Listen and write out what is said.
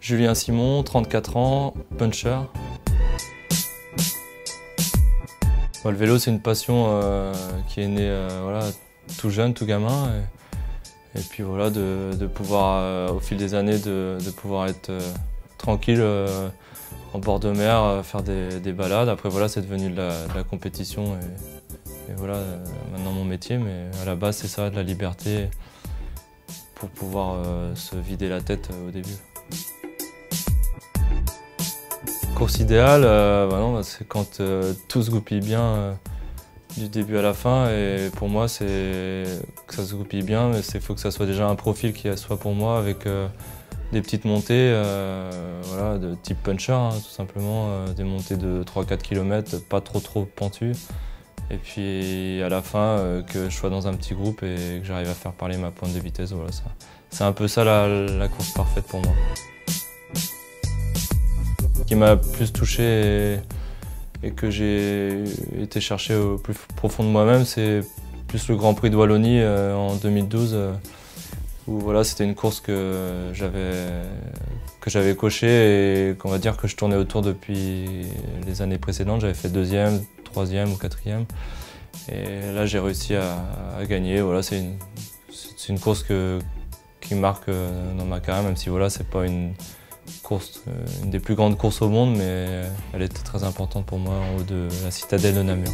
Julien Simon, 34 ans, puncher. Le vélo, c'est une passion qui est née voilà, tout jeune, tout gamin. Et puis voilà, de pouvoir, au fil des années, de pouvoir être tranquille en bord de mer, faire des balades. Après voilà, c'est devenu de la compétition et voilà, maintenant mon métier. Mais à la base, c'est ça, de la liberté pour pouvoir se vider la tête au début. Course idéale, c'est quand tout se goupille bien du début à la fin. Et pour moi, c'est que ça se goupille bien, mais il faut que ça soit déjà un profil qui soit pour moi avec des petites montées voilà, de type puncher, hein, tout simplement, des montées de 3-4 km, pas trop pentues. Et puis à la fin, que je sois dans un petit groupe et que j'arrive à faire parler ma pointe de vitesse. Voilà, c'est un peu ça la course parfaite pour moi. Ce qui m'a plus touché et que j'ai été chercher au plus profond de moi-même, c'est plus le Grand Prix de Wallonie en 2012, où voilà, c'était une course que j'avais cochée et qu'on va dire que je tournais autour depuis les années précédentes. J'avais fait 2e, 3e ou 4e. Et là, j'ai réussi à gagner. Voilà, c'est une course qui marque dans ma carrière, même si voilà, c'est pas une des plus grandes courses au monde, mais elle était très importante pour moi en haut de la citadelle de Namur.